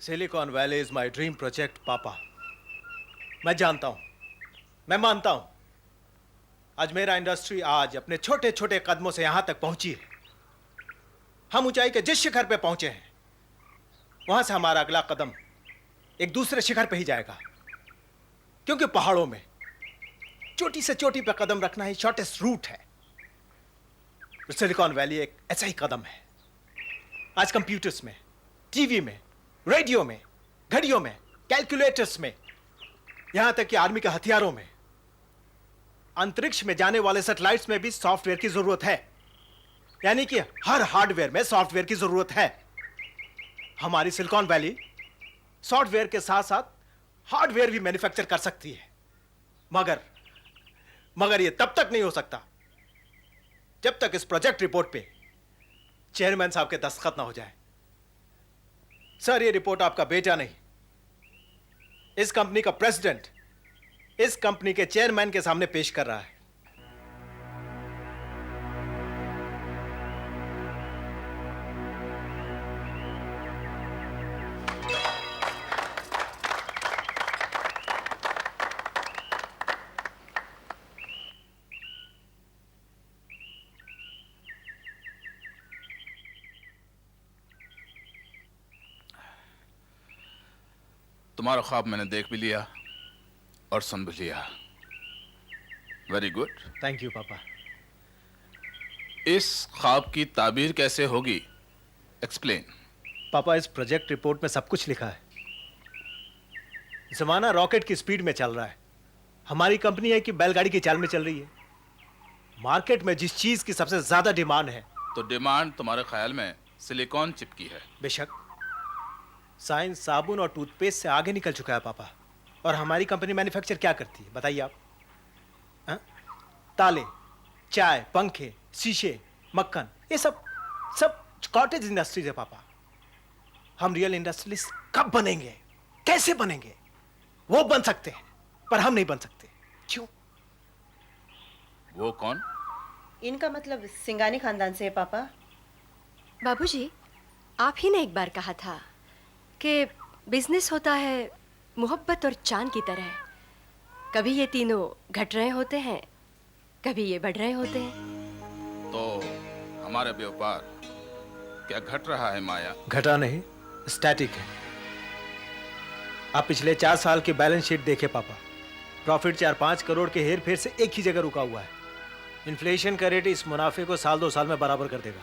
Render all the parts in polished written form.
Silicon valley is my dream project पापा। मैं जानता हूं, मैं मानता हूं, आज मेरा इंडस्ट्री आज अपने छोटे छोटे कदमों से यहां तक पहुंची है। हम ऊंचाई के जिस शिखर पे पहुंचे हैं, वहां से हमारा अगला कदम एक दूसरे शिखर पे ही जाएगा, क्योंकि पहाड़ों में चोटी से चोटी पे कदम रखना ही शॉर्टेस्ट रूट है। सिलिकॉन वैली एक ऐसा ही कदम है। आज कंप्यूटर्स में, टीवी में, रेडियो में, घड़ियों में, कैलकुलेटर्स में, यहां तक कि आर्मी के हथियारों में, अंतरिक्ष में जाने वाले सैटेलाइट्स में भी सॉफ्टवेयर की जरूरत है। यानी कि हर हार्डवेयर में सॉफ्टवेयर की जरूरत है। हमारी सिलिकॉन वैली सॉफ्टवेयर के साथ साथ हार्डवेयर भी मैन्युफैक्चर कर सकती है। मगर यह तब तक नहीं हो सकता जब तक इस प्रोजेक्ट रिपोर्ट पे चेयरमैन साहब के दस्तखत ना हो जाए। सर, ये रिपोर्ट आपका बेटा नहीं, इस कंपनी का प्रेसिडेंट इस कंपनी के चेयरमैन के सामने पेश कर रहा है। तुम्हारा ख्वाब मैंने देख भी लिया और सुन भी लिया। Very good. थैंक यू पापा। इस ख्वाब की ताबीर कैसे होगी? एक्सप्लेन। पापा, इस प्रोजेक्ट रिपोर्ट में सब कुछ लिखा है। जमाना रॉकेट की स्पीड में चल रहा है। हमारी कंपनी है कि बैलगाड़ी की चाल में चल रही है। मार्केट में जिस चीज की सबसे ज्यादा डिमांड है, तो डिमांड तुम्हारे ख्याल में सिलिकॉन चिप की है? बेशक। साइंस साबुन और टूथपेस्ट से आगे निकल चुका है पापा। और हमारी कंपनी मैन्युफैक्चर क्या करती है बताइए आप? ताले, चाय, पंखे, शीशे, मक्खन, ये सब कॉटेज इंडस्ट्रीज है पापा। हम रियल इंडस्ट्रियलिस्ट कब बनेंगे, कैसे बनेंगे? वो बन सकते हैं, पर हम नहीं बन सकते। क्यों? वो कौन? इनका मतलब सिंगानी खानदान से है पापा। बाबूजी, आप ही ने एक बार कहा था कि बिजनेस होता है मोहब्बत और चांद की तरह। कभी ये तीनों घट रहे होते हैं, कभी ये बढ़ रहे होते हैं। तो हमारा व्यापार क्या घट रहा है माया? घटा नहीं, स्टैटिक है। आप पिछले 4 साल की बैलेंस शीट देखे पापा। प्रॉफिट 4-5 करोड़ के हेर फेर से एक ही जगह रुका हुआ है। इन्फ्लेशन का रेट इस मुनाफे को 1-2 साल में बराबर कर देगा।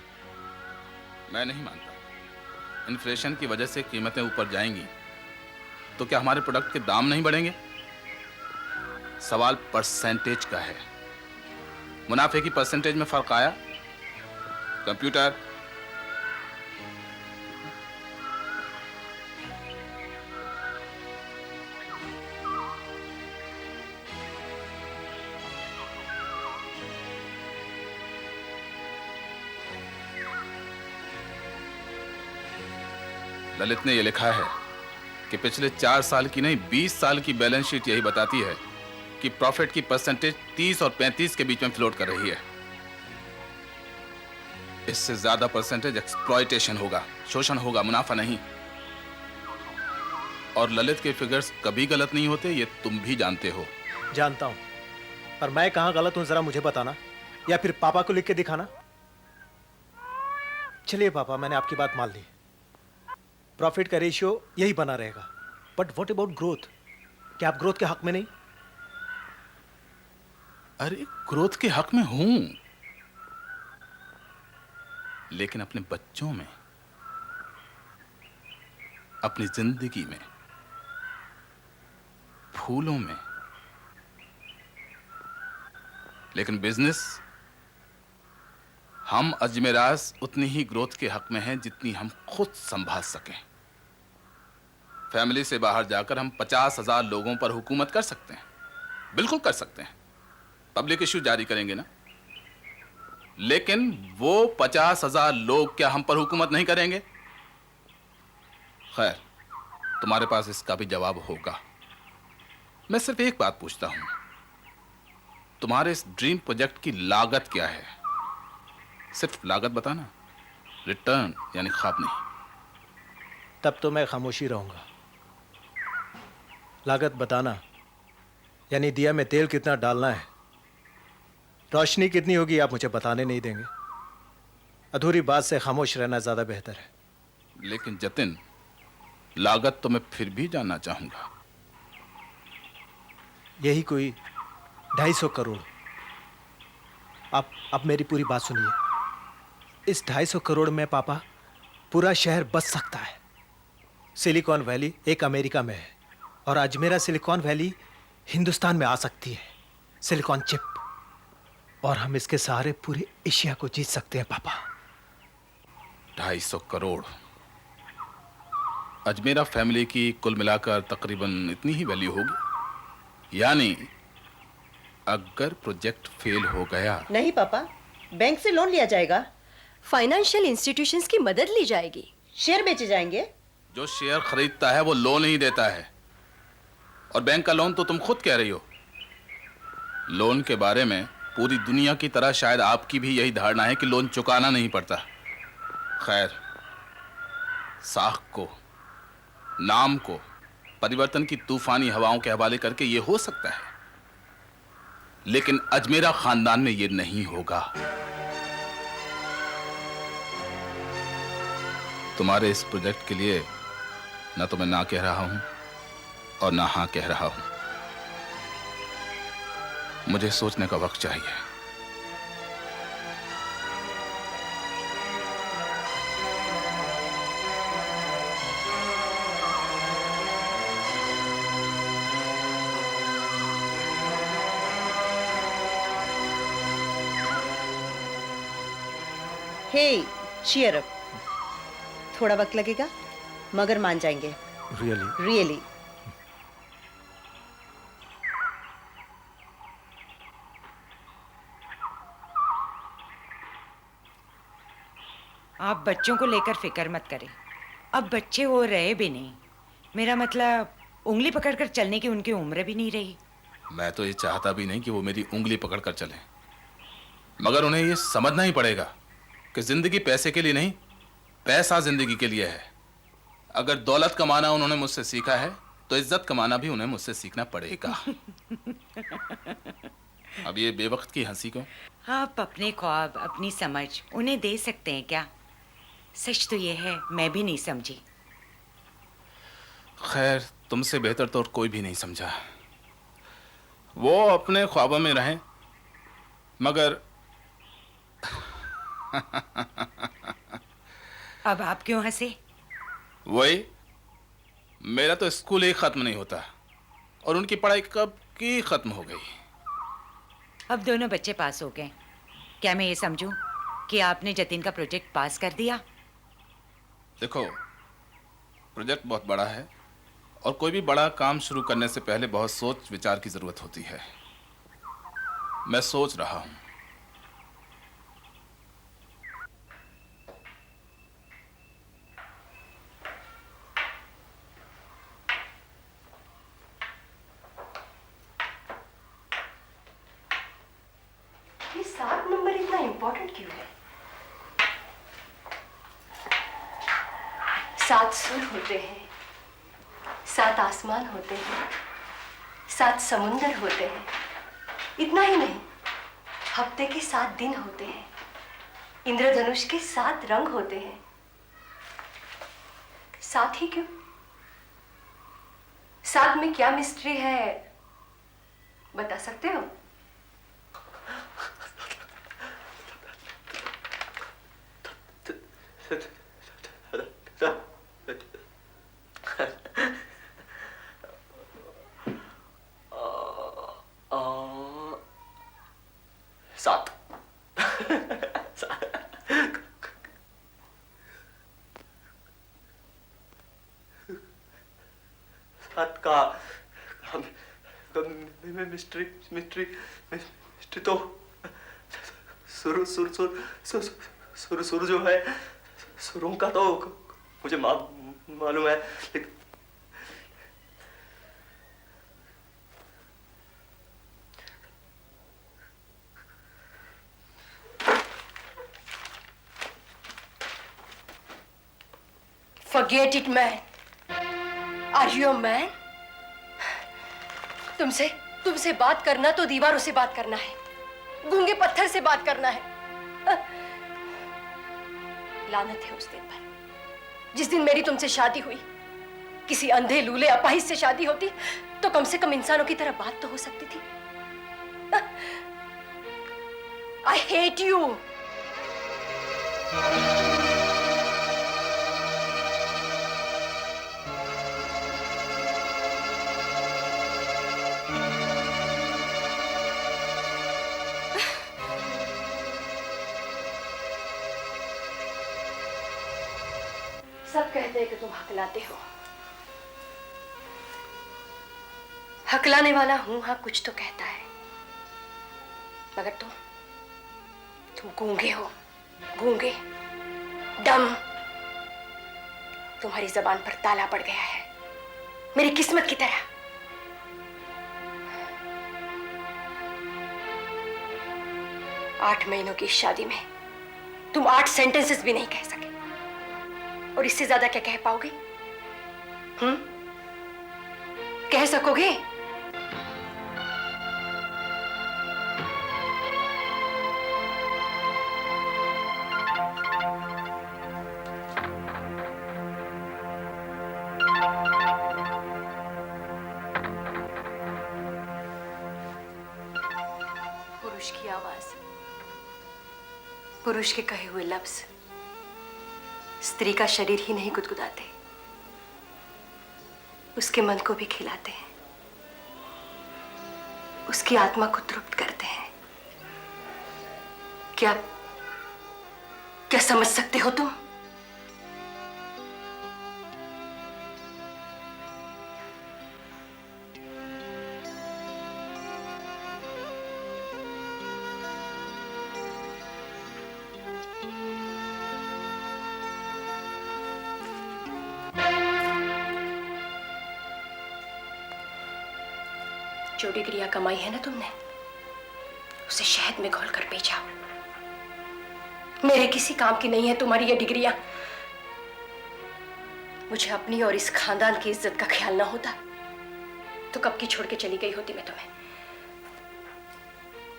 मैं नहीं मानता। इन्फ्लेशन की वजह से कीमतें ऊपर जाएंगी तो क्या हमारे प्रोडक्ट के दाम नहीं बढ़ेंगे? सवाल परसेंटेज का है। मुनाफे की परसेंटेज में फर्क आया? कंप्यूटर, ललित ने यह लिखा है कि पिछले 4 साल की नहीं 20 साल की बैलेंस शीट यही बताती है कि प्रॉफिट की परसेंटेज 30 और 35 के बीच में फ्लोट कर रही है। इससे ज्यादा परसेंटेज एक्सप्लॉयटेशन होगा, शोषण होगा, मुनाफा नहीं। और ललित के फिगर्स कभी गलत नहीं होते, ये तुम भी जानते हो। जानता हूं, पर मैं कहां गलत हूं जरा मुझे बताना, या फिर पापा को लिख के दिखाना। चलिए पापा, मैंने आपकी बात मान ली। प्रॉफिट का रेशियो यही बना रहेगा। But what about growth? क्या आप ग्रोथ के हक में नहीं? अरे ग्रोथ के हक में हूं, लेकिन अपने बच्चों में, अपनी जिंदगी में, फूलों में। लेकिन बिजनेस, हम अजमेरास उतनी ही ग्रोथ के हक में हैं जितनी हम खुद संभाल सकें। फैमिली से बाहर जाकर हम 50,000 लोगों पर हुकूमत कर सकते हैं, बिल्कुल कर सकते हैं। पब्लिक इश्यू जारी करेंगे ना, लेकिन वो 50,000 लोग क्या हम पर हुकूमत नहीं करेंगे? खैर, तुम्हारे पास इसका भी जवाब होगा। मैं सिर्फ एक बात पूछता हूं, तुम्हारे इस ड्रीम प्रोजेक्ट की लागत क्या है? सिर्फ लागत बताना, रिटर्न यानी ख्वाब नहीं। तब तो मैं खामोशी रहूंगा। लागत बताना, यानी दिया में तेल कितना डालना है, रोशनी कितनी होगी, आप मुझे बताने नहीं देंगे। अधूरी बात से खामोश रहना ज्यादा बेहतर है। लेकिन जतिन, लागत तो मैं फिर भी जानना चाहूंगा। यही कोई 250 करोड़। आप मेरी पूरी बात सुनिए। इस 250 करोड़ में पापा पूरा शहर बच सकता है। सिलिकॉन वैली एक अमेरिका में है और अजमेरा सिलिकॉन वैली हिंदुस्तान में आ सकती है। सिलिकॉन चिप, और हम इसके सहारे पूरे एशिया को जीत सकते हैं पापा। 250 करोड़। अजमेरा फैमिली की कुल मिलाकर तकरीबन इतनी ही वैल्यू होगी। यानी अगर प्रोजेक्ट फेल हो गया। नहीं पापा, बैंक से लोन लिया जाएगा, फाइनेंशियल इंस्टीट्यूशंस की मदद ली जाएगी, शेयर बेचे जाएंगे। जो शेयर खरीदता है वो लोन ही देता है। और बैंक का लोन तो तुम खुद कह रही हो। लोन के बारे में पूरी दुनिया की तरह शायद आपकी भी यही धारणा है कि लोन चुकाना नहीं पड़ता। खैर, साख को, नाम को परिवर्तन की तूफानी हवाओं के हवाले करके ये हो सकता है, लेकिन अजमेरा खानदान में ये नहीं होगा। तुम्हारे इस प्रोजेक्ट के लिए ना तो मैं ना कह रहा हूं और ना हां कह रहा हूं। मुझे सोचने का वक्त चाहिए। हे, cheer up। थोड़ा वक्त लगेगा मगर मान जाएंगे। रियली? रियली। आप बच्चों को लेकर फिक्र मत करें। अब बच्चे वो रहे भी नहीं। मेरा मतलब उंगली पकड़कर चलने की उनकी उम्र भी नहीं रही। मैं तो ये चाहता भी नहीं कि वो मेरी उंगली पकड़कर चलें, मगर उन्हें ये समझना ही पड़ेगा कि जिंदगी पैसे के लिए नहीं, पैसा जिंदगी के लिए है। अगर दौलत कमाना उन्होंने मुझसे सीखा है तो इज्जत कमाना भी उन्हें मुझसे सीखना पड़ेगा। अब ये बेवक्त की हंसी को। आप अपने ख्वाब, अपनी समझ उन्हें दे सकते हैं क्या? सच तो ये है, मैं भी नहीं समझी। खैर, तुमसे बेहतर तो और कोई भी नहीं समझा। वो अपने ख्वाबों में रहें, मगर अब आप क्यों हंसे? वही, मेरा तो स्कूल ही खत्म नहीं होता और उनकी पढ़ाई कब की खत्म हो गई। अब दोनों बच्चे पास हो गए। क्या मैं ये समझूं कि आपने जतिन का प्रोजेक्ट पास कर दिया? देखो, प्रोजेक्ट बहुत बड़ा है और कोई भी बड़ा काम शुरू करने से पहले बहुत सोच विचार की जरूरत होती है। मैं सोच रहा हूं। ये 7 नंबर इतना इम्पोर्टेंट क्यों है? 7 सुर होते हैं, 7 आसमान होते हैं, 7 समुंदर होते हैं। इतना ही नहीं, हफ्ते के 7 दिन होते हैं, इंद्रधनुष के 7 रंग होते हैं। 7 ही क्यों? 7 में क्या मिस्ट्री है, बता सकते हो? सात। सात का मिस्ट्री मिस्ट्री मिस्ट्री तो सुर सुर सुर सुर सुर सुर जो है, सुरों का तो मुझे मालूम है, लेकिन Forget it, man. Are you a man? तुमसे बात करना तो दीवारों से बात करना है, गूंगे पत्थर से बात करना है। लानत है उस दिन पर, जिस दिन मेरी तुमसे शादी हुई। किसी अंधे लूले अपाहिज से शादी होती तो कम से कम इंसानों की तरह बात तो हो सकती थी। I hate you. सब कहते हैं कि तुम हकलाते हो। हकलाने वाला हूं, हाँ कुछ तो कहता है, मगर तुम गूंगे हो, गूंगे, डम। तुम्हारी जबान पर ताला पड़ गया है, मेरी किस्मत की तरह। आठ महीनों की शादी में तुम 8 सेंटेंसेस भी नहीं कह सके, और इससे ज्यादा क्या कह पाओगे? कह सकोगे? पुरुष की आवाज, पुरुष के कहे हुए लफ्ज स्त्री का शरीर ही नहीं गुदगुदाते, उसके मन को भी खिलाते हैं, उसकी आत्मा को तृप्त करते हैं। क्या समझ सकते हो तुम? जो डिग्रियां कमाई है ना तुमने, उसे शहद में घोल कर पी जाओ। मेरे किसी काम की नहीं है तुम्हारी ये डिग्रियां। मुझे अपनी और इस खानदान की इज्जत का ख्याल ना होता तो कब की छोड़ के चली गई होती मैं तुम्हें।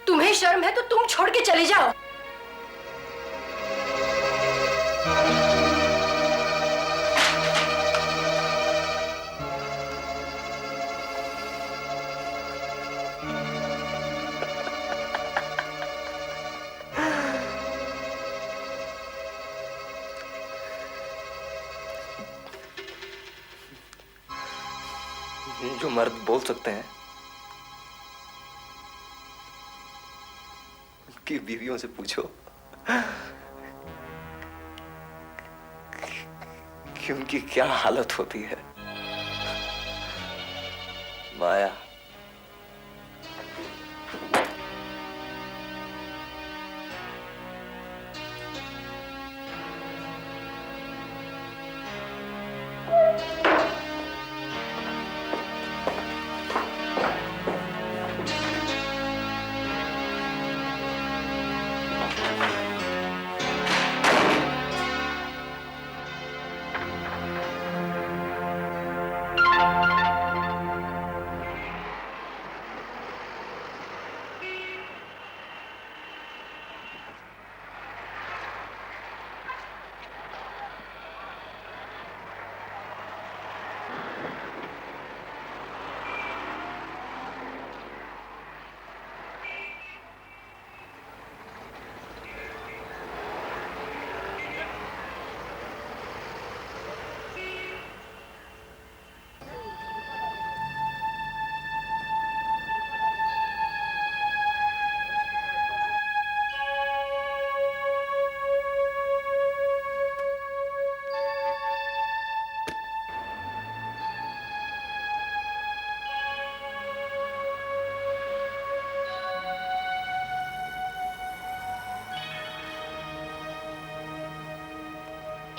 तुम्हें शर्म है तो तुम छोड़ के चले जाओ। जो मर्द बोल सकते हैं उनकी बीवियों से पूछो कि उनकी क्या हालत होती है। माया,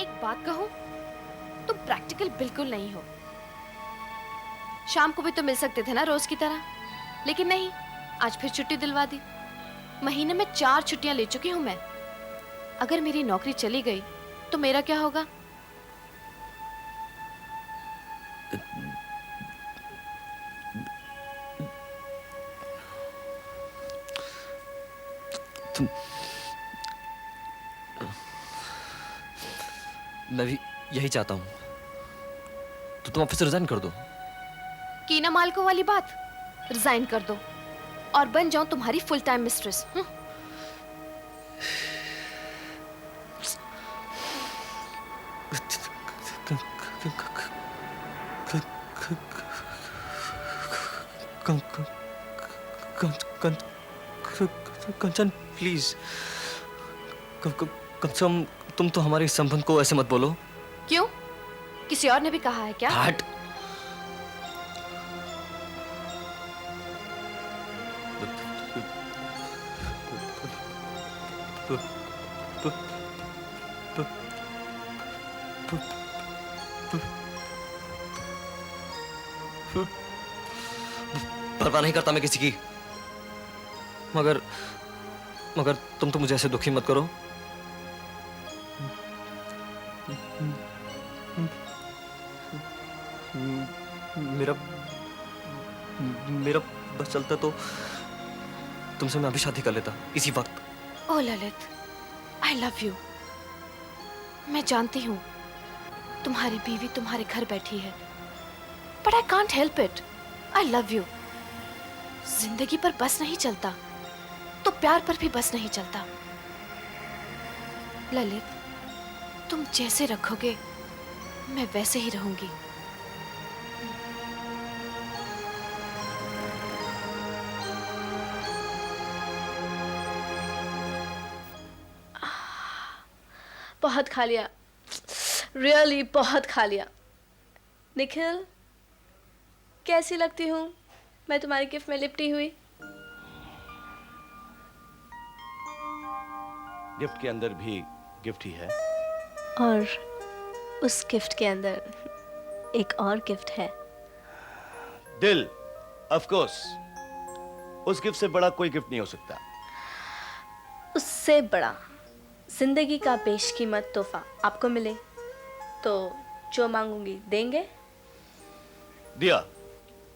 एक बात कहूं, तुम प्रैक्टिकल बिल्कुल नहीं हो। शाम को भी तो मिल सकते थे ना रोज की तरह, लेकिन नहीं, आज फिर छुट्टी दिलवा दी। महीने में 4 छुट्टियां ले चुकी हूं मैं। अगर मेरी नौकरी चली गई तो मेरा क्या होगा? मैं भी यही चाहता हूँ। तो तुम ऑफिस से रिजाइन कर दो। की ना मालकों वाली बात, रिजाइन कर दो और बन जाऊं तुम्हारी full time mistress. Kanchan please, कम से कम तुम तो हमारे इस संबंध को ऐसे मत बोलो। क्यों? किसी और ने भी कहा है क्या? हट। परवाह नहीं करता मैं किसी की, मगर तुम तो मुझे ऐसे दुखी मत करो। मेरा बस चलता तो तुमसे मैं अभी शादी कर लेता इसी वक्त। ओ ललित, आई लव यू। मैं जानती हूँ तुम्हारी बीवी तुम्हारे घर बैठी है, but I can't help it. I love you. जिंदगी पर बस नहीं चलता तो प्यार पर भी बस नहीं चलता। ललित, तुम जैसे रखोगे मैं वैसे ही रहूंगी। बहुत खा लिया, रियली बहुत खा लिया। निखिल, कैसी लगती हूँ मैं तुम्हारी गिफ्ट में लिपटी हुई? गिफ्ट के अंदर भी गिफ्ट ही है, और उस गिफ्ट के अंदर एक और गिफ्ट है। दिल। ऑफ कोर्स, उस गिफ्ट से बड़ा कोई गिफ्ट नहीं हो सकता। उससे बड़ा जिंदगी का बेशकीमत तोहफा आपको मिले तो जो मांगूंगी देंगे? दिया,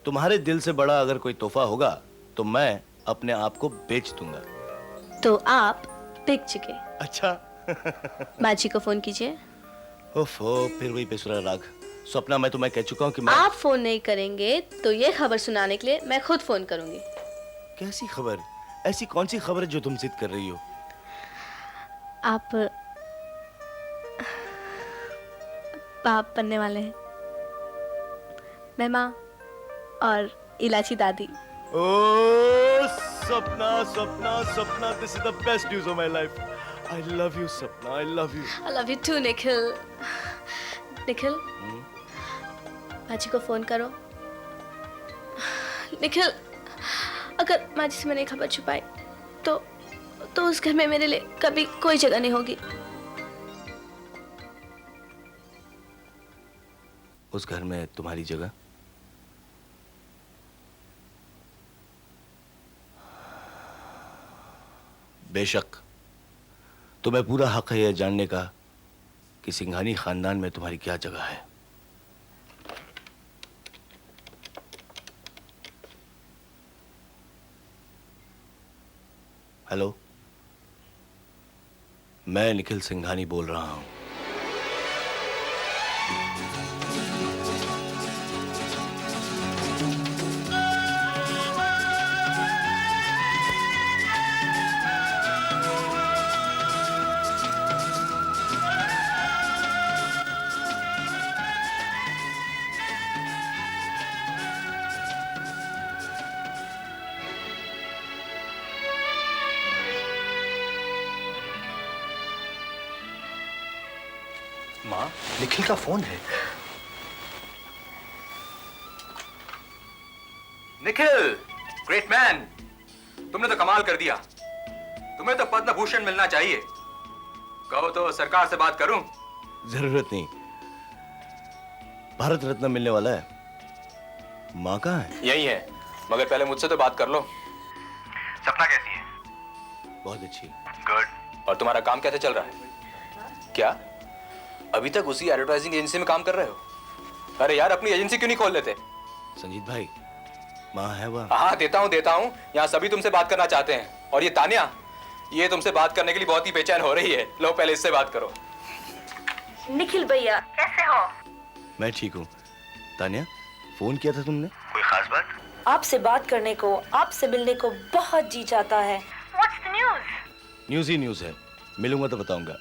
तुम्हारे दिल से बड़ा अगर कोई तोहफा होगा तो मैं अपने आप को बेच दूंगा। तो आप बिक चुके। अच्छा। बाजी को फोन कीजिए। ओफो, फिर वही बेसुरा राग। स्वप्ना, मैं तुम्हें कह चुका हूँ कि मैं... आप फोन नहीं करेंगे तो ये खबर सुनाने के लिए मैं खुद फोन करूंगी। कैसी खबर? ऐसी कौन सी खबर है जो तुम जिद कर रही हो? आप बाप बनने वाले हैं। मैं माँ और इलाची दादी। ओह Sapna, Sapna, Sapna, this is the best news of my life. I love you Sapna, I love you. I love you too, Nikhil. Nikhil, माजी को फोन करो। निखिल, अगर माजी से मैंने खबर छुपाई तो उस घर में मेरे लिए कभी कोई जगह नहीं होगी। उस घर में तुम्हारी जगह? बेशक, तुम्हें पूरा हक है यह जानने का कि सिंघानी खानदान में तुम्हारी क्या जगह है। हेलो, मैं निखिल सिंघानी बोल रहा हूं। माँ, निखिल का फोन है। निखिल, ग्रेट मैन, तुमने तो कमाल कर दिया। तुम्हें तो पद्म भूषण मिलना चाहिए। कहो तो सरकार से बात करूं? जरूरत नहीं, भारत रत्न मिलने वाला है। माँ कहाँ है? यही है, मगर पहले मुझसे तो बात कर लो। सपना कैसी है? बहुत अच्छी। गुड। और तुम्हारा काम कैसे चल रहा है? क्या अभी तक उसी एडवर्टाइजिंग एजेंसी में काम कर रहे हो? अरे यार, अपनी एजेंसी क्यों नहीं खोल लेते? संजीत भाई, माँ है वहाँ? हाँ, देता हूँ। यहाँ सभी तुमसे बात करना चाहते हैं। और ये तानिया, ये तुमसे बात करने के लिए बहुत ही बेचैन हो रही है। लो पहले इससे बात करो। निखिल भैया कैसे हो? मैं ठीक हूँ। तानिया, फोन किया था तुमने? कोई खास बात? आपसे बात करने को, आपसे मिलने को बहुत जी चाहता है। What's the news? News he news है, मिलूंगा तो बताऊंगा।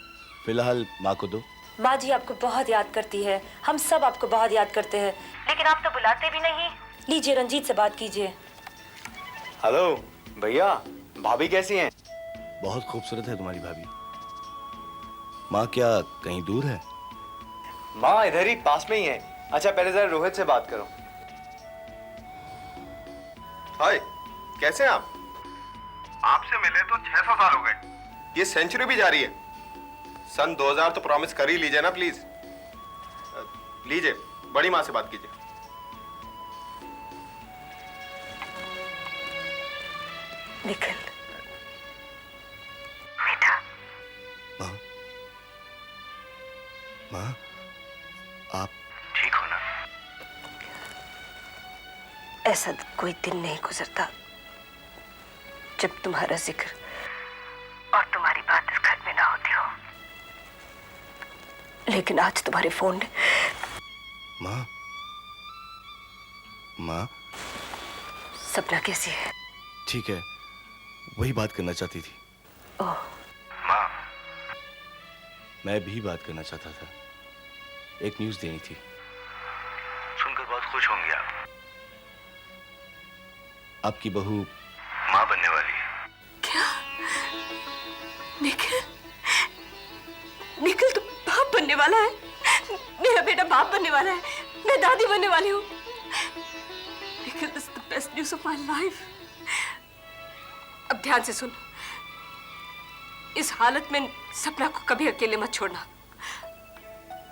फिलहाल माँ को दो। माँ जी आपको बहुत याद करती है, हम सब आपको बहुत याद करते हैं, लेकिन आप तो बुलाते भी नहीं। लीजिए रंजीत से बात कीजिए। हेलो भैया, भाभी कैसी हैं? बहुत खूबसूरत है तुम्हारी भाभी। माँ क्या कहीं दूर है? माँ इधर ही पास में ही है। अच्छा पहले जरा रोहित से बात करो। हाय, कैसे हैं आप? आपसे मिले तो 600 साल हो गए। ये सेंचुरी भी जा रही है। सन 2000 तो प्रॉमिस कर ही लीजिए ना प्लीज। लीजिए, बड़ी माँ से बात कीजिए। निखिल माँ, माँ, आप ठीक हो ना? ऐसा कोई दिन नहीं गुजरता जब तुम्हारा जिक्र और तुम्हारी बात इस घर में ना होती हो, लेकिन आज तुम्हारे फोन ने। माँ, माँ, सपना कैसी है? ठीक है, वही बात करना चाहती थी। ओह, माँ, मैं भी बात करना चाहता था। एक न्यूज़ देनी थी। सुनकर बहुत खुश होंगे आप। आपकी बहू माँ बनने वाली है। क्या? निखिल, निखिल तो बाप बनने वाला है। मेरा बेटा बाप बनने वाला है, मैं दादी बनने वाली हूँ। Nikhil, this is the best news of my life. अब ध्यान से सुन, इस हालत में सपना को कभी अकेले मत छोड़ना।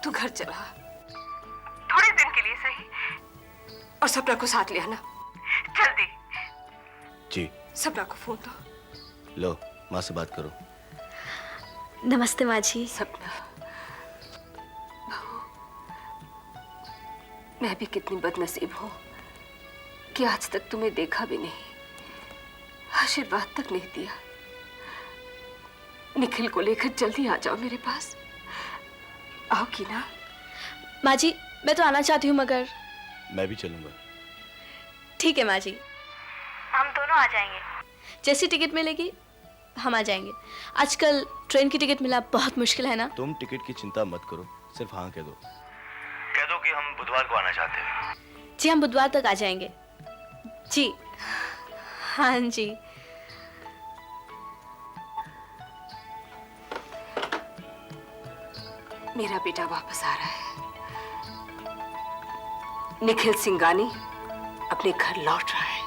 तू घर चला, थोड़े दिन के लिए सही, और सपना को साथ ले आना जल्दी। जी। सपना को फोन दो। लो, माँ से बात करो। नमस्ते माँ जी। सपना, बहू, मैं भी कितनी बदनसीब हूँ कि आज तक तुम्हें देखा भी नहीं, आशीर्वाद तक नहीं दिया। निखिल को लेकर जल्दी आ जाओ मेरे पास। आओगी ना? माँ जी मैं तो आना चाहती हूँ, मगर मैं भी चलूंगा। ठीक है माँ जी, हम दोनों आ जाएंगे। जैसी टिकट मिलेगी हम आ जाएंगे। आजकल ट्रेन की टिकट मिला बहुत मुश्किल है ना। तुम टिकट की चिंता मत करो, सिर्फ हाँ कह दो। कह दो कि हम बुधवार को आना चाहते हैं। जी हम बुधवार तक आ जाएंगे। जी हाँ जी। मेरा बेटा वापस आ रहा है। निखिल सिंगानी अपने घर लौट रहा है।